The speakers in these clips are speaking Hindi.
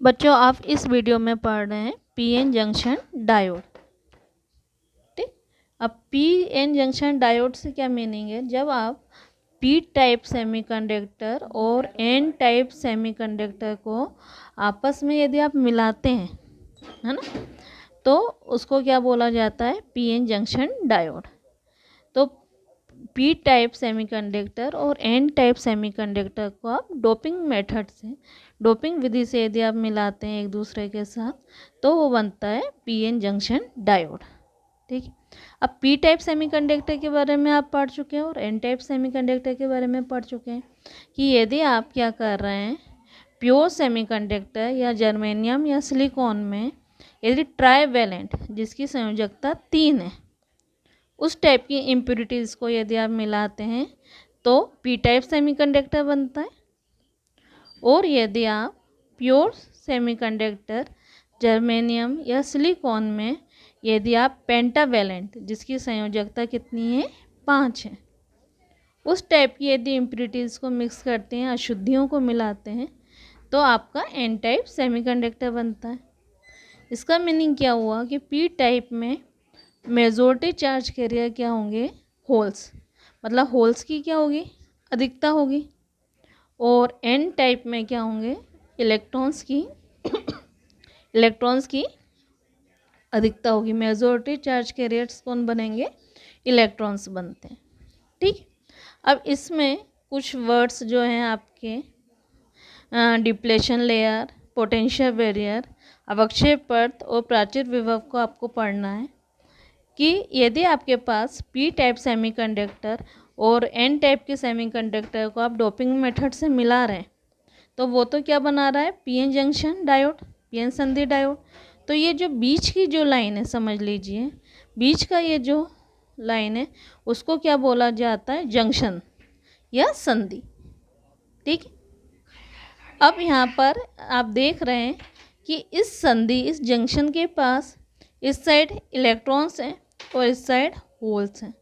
बच्चों आप इस वीडियो में पढ़ रहे हैं पीएन जंक्शन डायोड। ठीक, अब पीएन जंक्शन डायोड से क्या मीनिंग है? जब आप पी टाइप सेमीकंडक्टर और एन टाइप सेमीकंडक्टर को आपस में यदि आप मिलाते हैं, है ना, तो उसको क्या बोला जाता है? PN junction diode. तो पी टाइप सेमीकंडक्टर और एन टाइप सेमीकंडक्टर को आप डोपिंग मेथड से, डोपिंग विधि से यदि आप मिलाते हैं एक दूसरे के साथ, तो वो बनता है पीएन जंक्शन डायोड। ठीक है, अब पी टाइप सेमीकंडक्टर के बारे में आप पढ़ चुके हैं और एन टाइप सेमीकंडक्टर के बारे में पढ़ चुके हैं कि यदि आप क्या कर रहे हैं, प्योर सेमीकंडक्टर या जर्मेनियम या सिलिकॉन में यदि ट्राईवैलेंट जिसकी संयोजकता 3 है, उस टाइप की इम्प्यूरिटीज़ को यदि आप मिलाते हैं तो पी टाइप सेमीकंडक्टर बनता है। और यदि आप प्योर सेमीकंडक्टर जर्मेनियम या सिलिकॉन में यदि आप पेंटावैलेंट जिसकी संयोजकता कितनी है? 5 है, उस टाइप की यदि इम्प्यूरिटीज़ को मिक्स करते हैं, अशुद्धियों को मिलाते हैं, तो आपका एन टाइप सेमीकंडक्टर बनता है। इसका मीनिंग क्या हुआ कि पी टाइप में मेजॉरिटी चार्ज कैरियर क्या होंगे? होल्स, मतलब होल्स की क्या होगी? अधिकता होगी। और एन टाइप में क्या होंगे? इलेक्ट्रॉन्स की अधिकता होगी। मेजॉरिटी चार्ज कैरियर्स कौन बनेंगे? इलेक्ट्रॉन्स बनते हैं। ठीक, अब इसमें कुछ वर्ड्स जो हैं आपके, डिप्लेशन लेयर, पोटेंशियल बैरियर, अवक्षय परत और प्राचीर विभव को आपको पढ़ना है कि यदि आपके पास पी टाइप सेमीकंडक्टर और एन टाइप के सेमीकंडक्टर को आप डोपिंग मेथड से मिला रहे हैं, तो वो तो क्या बना रहा है? पीएन जंक्शन डायोड, पीएन संधि डायोड। तो ये जो बीच की जो लाइन है, समझ लीजिए, बीच का ये जो लाइन है उसको क्या बोला जाता है? जंक्शन या संधि। ठीक, अब यहाँ पर आप देख रहे हैं कि इस संधि, इस जंक्शन के पास इस साइड इलेक्ट्रॉन्स हैं और इस साइड होल्स हैं।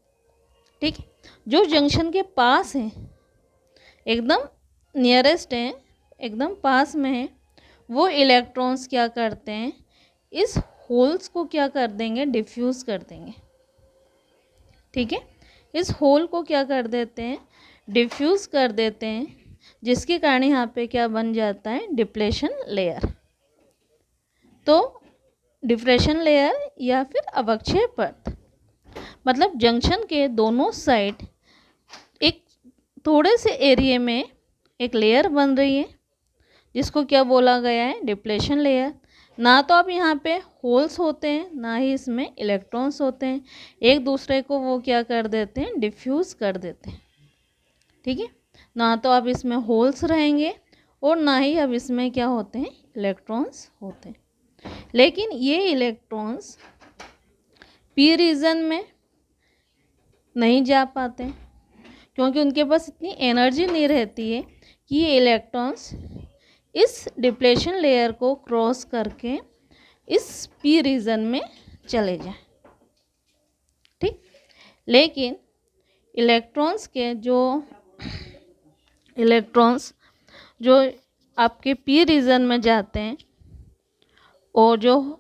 ठीक, जो जंक्शन के पास हैं, एकदम नियरेस्ट हैं, एकदम पास में है, वो इलेक्ट्रॉन्स क्या करते हैं? इस होल्स को क्या कर देंगे? डिफ्यूज़ कर देंगे। ठीक है, इस होल को क्या कर देते हैं? डिफ्यूज़ कर देते हैं, जिसके कारण यहाँ पे क्या बन जाता है? Depletion layer. तो डिप्लेशन लेयर या फिर अवक्षय परत, मतलब जंक्शन के दोनों साइड एक थोड़े से एरिया में एक लेयर बन रही है, जिसको क्या बोला गया है? Depletion layer. ना तो अब यहाँ पे होल्स होते हैं, ना ही इसमें इलेक्ट्रॉन्स होते हैं, एक दूसरे को वो क्या कर देते हैं? डिफ्यूज़ कर देते हैं। ठीक है, ना तो अब इसमें होल्स रहेंगे और ना ही अब इसमें क्या होते हैं? इलेक्ट्रॉन्स होते हैं। लेकिन ये इलेक्ट्रॉन्स पी रीजन में नहीं जा पाते, क्योंकि उनके पास इतनी एनर्जी नहीं रहती है कि ये इलेक्ट्रॉन्स इस डिप्लेशन लेयर को क्रॉस करके इस पी रीजन में चले जाएं। ठीक, लेकिन इलेक्ट्रॉन्स जो आपके पी रीजन में जाते हैं, और जो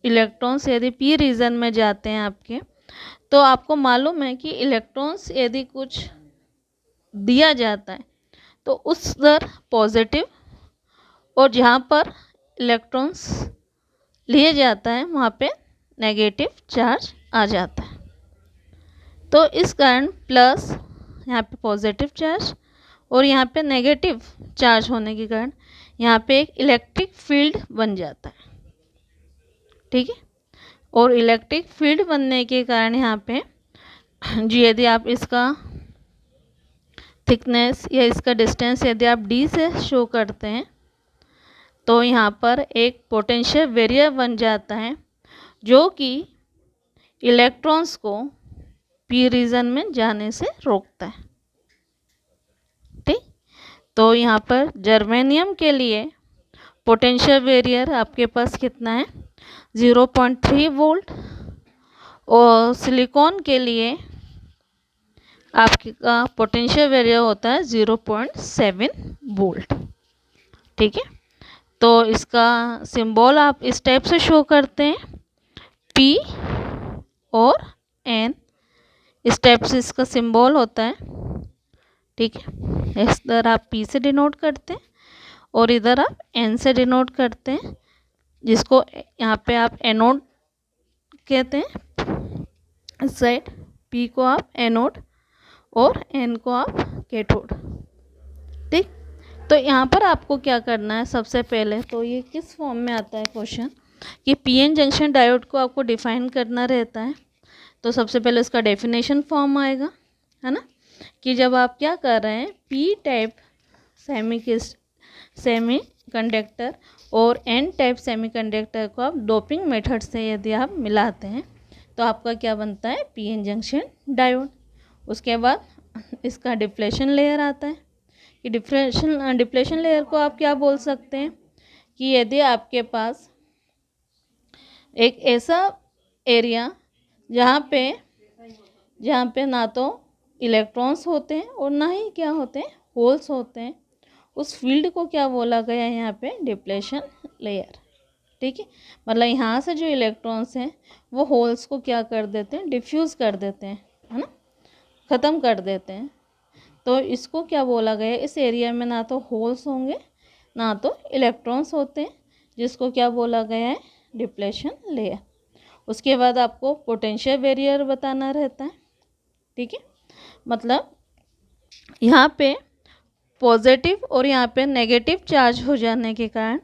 इलेक्ट्रॉन्स यदि पी रीजन में जाते हैं आपके, तो आपको मालूम है कि इलेक्ट्रॉन्स यदि कुछ दिया जाता है तो उस दर पॉजिटिव, और जहाँ पर इलेक्ट्रॉन्स लिए जाता है वहाँ पे नेगेटिव चार्ज आ जाता है। तो इस कारण प्लस यहाँ पे पॉजिटिव चार्ज और यहाँ पे नेगेटिव चार्ज होने के कारण यहाँ पे एक इलेक्ट्रिक फील्ड बन जाता है। ठीक है, और इलेक्ट्रिक फील्ड बनने के कारण यहाँ पे जी यदि आप इसका थिकनेस या इसका डिस्टेंस यदि आप डी से शो करते हैं, तो यहाँ पर एक पोटेंशियल बैरियर बन जाता है, जो कि इलेक्ट्रॉन्स को पी रीजन में जाने से रोकता है। ठीक, तो यहाँ पर जर्मेनियम के लिए पोटेंशियल बैरियर आपके पास कितना है? 0.3 वोल्ट, और सिलिकॉन के लिए आपका पोटेंशियल बैरियर होता है 0.7 वोल्ट। ठीक है, तो इसका सिंबल आप इस टाइप से शो करते हैं, P और N, इस टाइप से इसका सिंबल होता है। ठीक है, इधर आप P से डिनोट करते हैं और इधर आप N से डिनोट करते हैं, जिसको यहाँ पे आप एनोड कहते हैं इस साइड, P को आप एनोड और N को आप कैथोड। ठीक, तो यहाँ पर आपको क्या करना है, सबसे पहले तो ये किस फॉर्म में आता है क्वेश्चन कि पीएन जंक्शन डायोड को आपको डिफाइन करना रहता है। तो सबसे पहले इसका डेफिनेशन फॉर्म आएगा, है ना, कि जब आप क्या कर रहे हैं, पी टाइप सेमी कंडक्टर और एन टाइप सेमी कंडक्टर को आप डोपिंग मेथड से यदि आप मिलाते हैं तो आपका क्या बनता है, पीएन जंक्शन डायोड। उसके बाद इसका डिप्लेशन लेयर आता है कि डिप्लेशन लेयर को आप क्या बोल सकते हैं कि यदि आपके पास एक ऐसा एरिया जहाँ पे ना तो इलेक्ट्रॉन्स होते हैं और ना ही क्या होते हैं, होल्स होते हैं, उस फील्ड को क्या बोला गया है यहाँ पे, डिप्लेशन लेयर। ठीक है, मतलब यहाँ से जो इलेक्ट्रॉन्स हैं वो होल्स को क्या कर देते हैं, डिफ्यूज़ कर देते हैं, है ना, ख़त्म कर देते हैं। तो इसको क्या बोला गया है, इस एरिया में ना तो होल्स होंगे ना तो इलेक्ट्रॉन्स होते हैं, जिसको क्या बोला गया है, डिप्लेशन लेयर। उसके बाद आपको पोटेंशियल बैरियर बताना रहता है। ठीक है, मतलब यहाँ पे पॉजिटिव और यहाँ पे नेगेटिव चार्ज हो जाने के कारण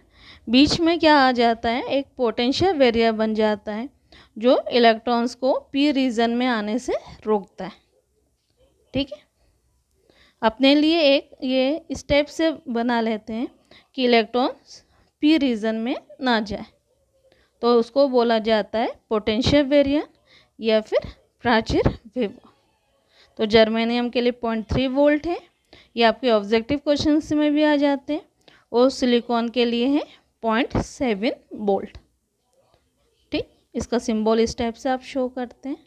बीच में क्या आ जाता है, एक पोटेंशियल बैरियर बन जाता है जो इलेक्ट्रॉन्स को पी रीजन में आने से रोकता है। ठीक है, अपने लिए एक ये इस टाइप से बना लेते हैं कि इलेक्ट्रॉन्स पी रीजन में ना जाए, तो उसको बोला जाता है पोटेंशियल बैरियर या फिर प्राचीर विभव। तो जर्मेनियम के लिए 0.3 वोल्ट है, ये आपके ऑब्जेक्टिव क्वेश्चंस में भी आ जाते हैं, और सिलिकॉन के लिए है 0.7 वोल्ट। ठीक, इसका सिंबल इस टाइप से आप शो करते हैं।